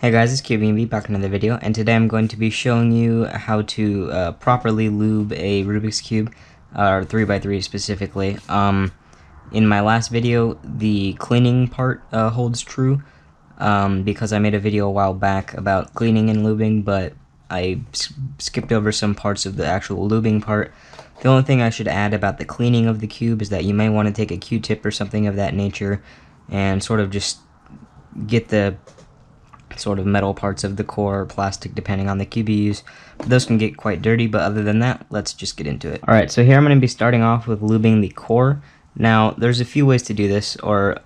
Hey guys, it's QBNB back in another video, and today I'm going to be showing you how to properly lube a Rubik's Cube, or 3x3 specifically. In my last video, the cleaning part holds true, because I made a video a while back about cleaning and lubing, but I skipped over some parts of the actual lubing part. The only thing I should add about the cleaning of the cube is that you may want to take a Q-tip or something of that nature and sort of just get the sort of metal parts of the core or plastic depending on the cube you use. Those can get quite dirty, but other than that, let's just get into it. Alright, so here I'm going to be starting off with lubing the core. Now, there's a few ways to do this, or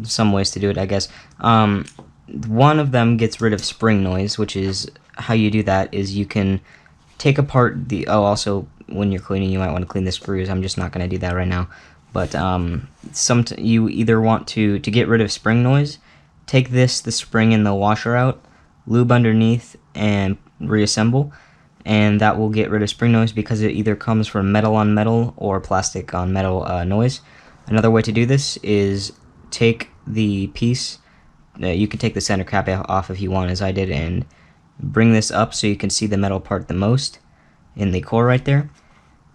some ways to do it, I guess. One of them gets rid of spring noise, which is how you do that is you can take apart the, also when you're cleaning you might want to clean the screws. I'm just not going to do that right now. But you either want to get rid of spring noise, take the spring and the washer out, lube underneath, and reassemble, and that will get rid of spring noise because it either comes from metal on metal or plastic on metal noise. Another way to do this is take the piece, you can take the center cap off if you want, as I did, and bring this up so you can see the metal part the most in the core right there.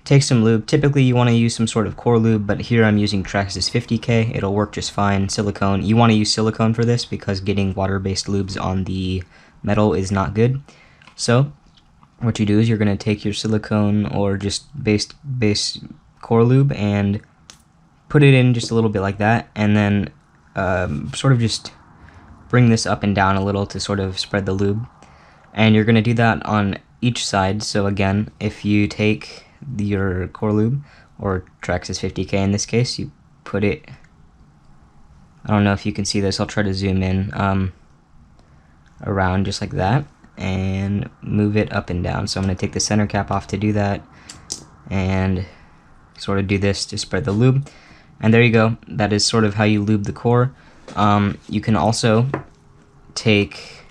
Take some lube. Typically you want to use some sort of core lube, but here I'm using Traxxas 50K. It'll work just fine. Silicone. You want to use silicone for this because getting water-based lubes on the metal is not good. So what you do is you're going to take your silicone or just base core lube and put it in just a little bit like that, and then sort of just bring this up and down a little to sort of spread the lube. And you're going to do that on each side. So again, if you take your core lube, or Traxxas 50K in this case, you put it, I don't know if you can see this, I'll try to zoom in, around just like that, and move it up and down. So I'm going to take the center cap off to do that, and sort of do this to spread the lube. And there you go, that is sort of how you lube the core. You can also take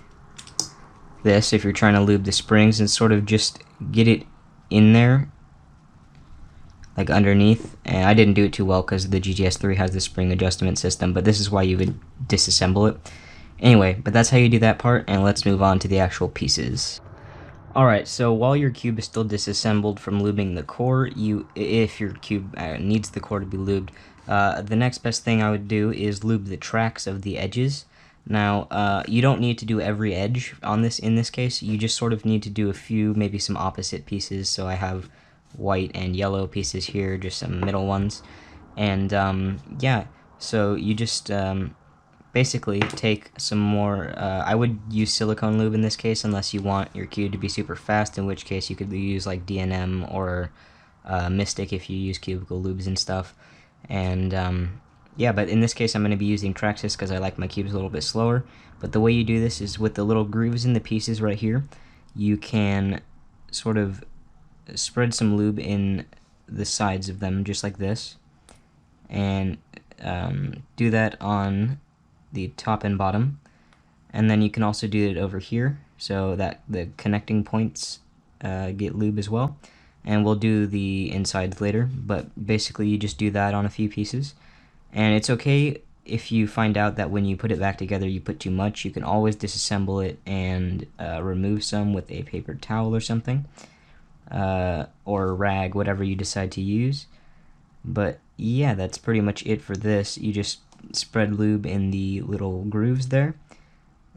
this if you're trying to lube the springs and sort of just get it in there, like underneath. And I didn't do it too well because the GTS3 has the spring adjustment system, but this is why you would disassemble it. Anyway, but that's how you do that part, and let's move on to the actual pieces. Alright, so while your cube is still disassembled from lubing the core, if your cube needs the core to be lubed, the next best thing I would do is lube the tracks of the edges. Now, you don't need to do every edge on this in this case. You just sort of need to do a few, maybe some opposite pieces. So I have white and yellow pieces here, just some middle ones. And yeah, so you just basically take some more, I would use silicone lube in this case unless you want your cube to be super fast, in which case you could use like D&M or Mystic if you use cubicle lubes and stuff. And yeah, but in this case I'm going to be using Traxxas because I like my cubes a little bit slower. But the way you do this is with the little grooves in the pieces right here, you can sort of spread some lube in the sides of them just like this, and do that on the top and bottom, and then you can also do it over here so that the connecting points get lube as well. And we'll do the insides later, but basically you just do that on a few pieces. And it's okay if you find out that when you put it back together you put too much. You can always disassemble it and remove some with a paper towel or something, or a rag, whatever you decide to use. But yeah, that's pretty much it for this. You just spread lube in the little grooves there,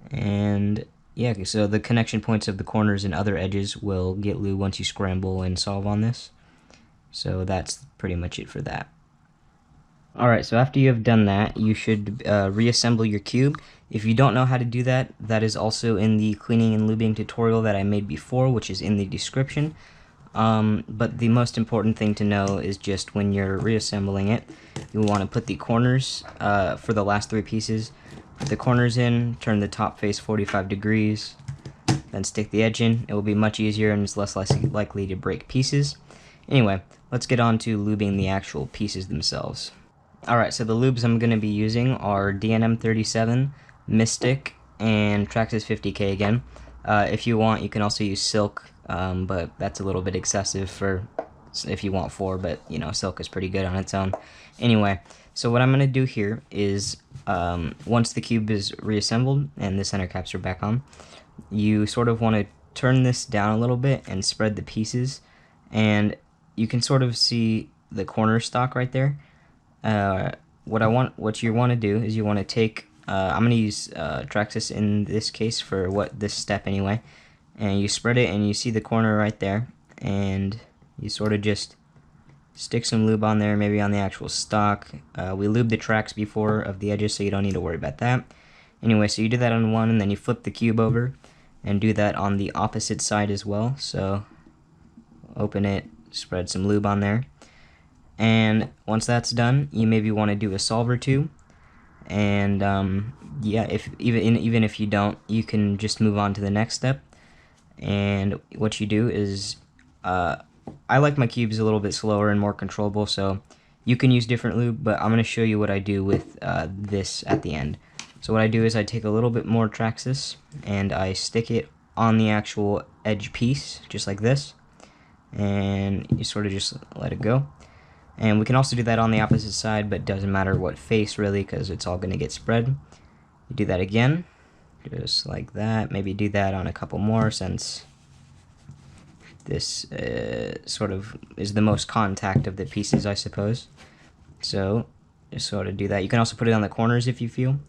and yeah, so the connection points of the corners and other edges will get lube once you scramble and solve on this. So that's pretty much it for that. Alright, so after you have done that, you should reassemble your cube. If you don't know how to do that, that is also in the cleaning and lubing tutorial that I made before, which is in the description. But the most important thing to know is just when you're reassembling it, you want to put the corners, for the last three pieces, put the corners in, turn the top face 45 degrees, then stick the edge in. It will be much easier and is less likely to break pieces. Anyway, let's get on to lubing the actual pieces themselves. Alright, so the lubes I'm going to be using are D&M 37, Mystic, and Traxxas 50K again. If you want, you can also use Silk, but that's a little bit excessive for if you want 4, but you know, silk is pretty good on its own. Anyway, so what I'm going to do here is once the cube is reassembled and the center caps are back on, you sort of want to turn this down a little bit and spread the pieces, and you can sort of see the corner stock right there. What you want to do is you want to take I'm going to use Traxxas in this case for this step anyway, and you spread it and you see the corner right there, and you sort of just stick some lube on there, maybe on the actual stock. We lubed the tracks before of the edges, so you don't need to worry about that. Anyway, so you do that on one, and then you flip the cube over and do that on the opposite side as well. So open it, spread some lube on there, and once that's done, you maybe want to do a solve or two. And yeah, even if you don't, you can just move on to the next step. And what you do is I like my cubes a little bit slower and more controllable, so you can use different lube, but I'm going to show you what I do with this at the end. So what I do is I take a little bit more Traxxas and I stick it on the actual edge piece, just like this, and you sort of just let it go. And we can also do that on the opposite side, but it doesn't matter what face really, because it's all going to get spread. You do that again, just like that. Maybe do that on a couple more, since this sort of is the most contact of the pieces, I suppose. So just sort of do that. You can also put it on the corners if you feel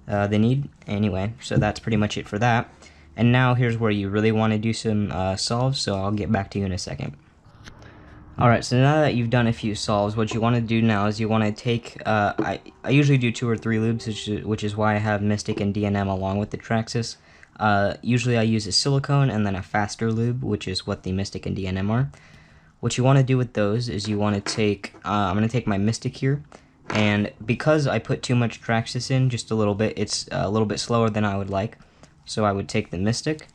the need. Anyway, so that's pretty much it for that. And now here's where you really want to do some solves, so I'll get back to you in a second. Alright, so now that you've done a few solves, what you want to do now is you want to take, I usually do 2 or 3 lubes, which is why I have Mystic and DNM along with the Traxxas. Usually I use a silicone and then a faster lube, which is what the Mystic and DNM are. What you want to do with those is you want to take, I'm going to take my Mystic here, and because I put too much Traxxas in, just a little bit, it's a little bit slower than I would like. So I would take the Mystic,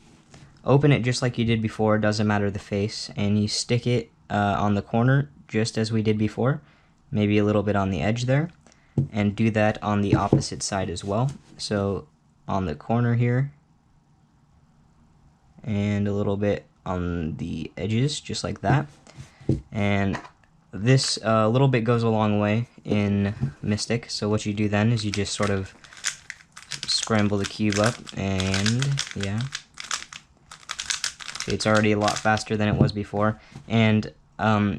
open it just like you did before, doesn't matter the face, and you stick it on the corner just as we did before, maybe a little bit on the edge there, and do that on the opposite side as well. So on the corner here, and a little bit on the edges, just like that. And this little bit goes a long way in Mystic, so what you do then is you just sort of scramble the cube up, and yeah, it's already a lot faster than it was before. And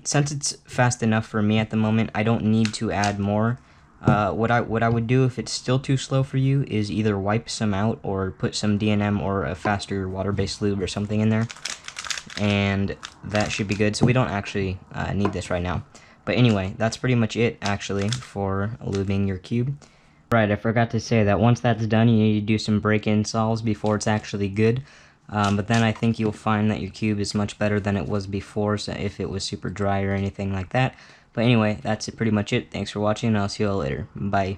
since it's fast enough for me at the moment, I don't need to add more. What I would do if it's still too slow for you is either wipe some out or put some DNM or a faster water-based lube or something in there, and that should be good. So we don't actually need this right now. But anyway, that's pretty much it actually for lubing your cube. Right, I forgot to say that once that's done, you need to do some break-in solves before it's actually good. But then I think you'll find that your cube is much better than it was before, so if it was super dry or anything like that. But anyway, that's pretty much it. Thanks for watching, and I'll see you all later. Bye.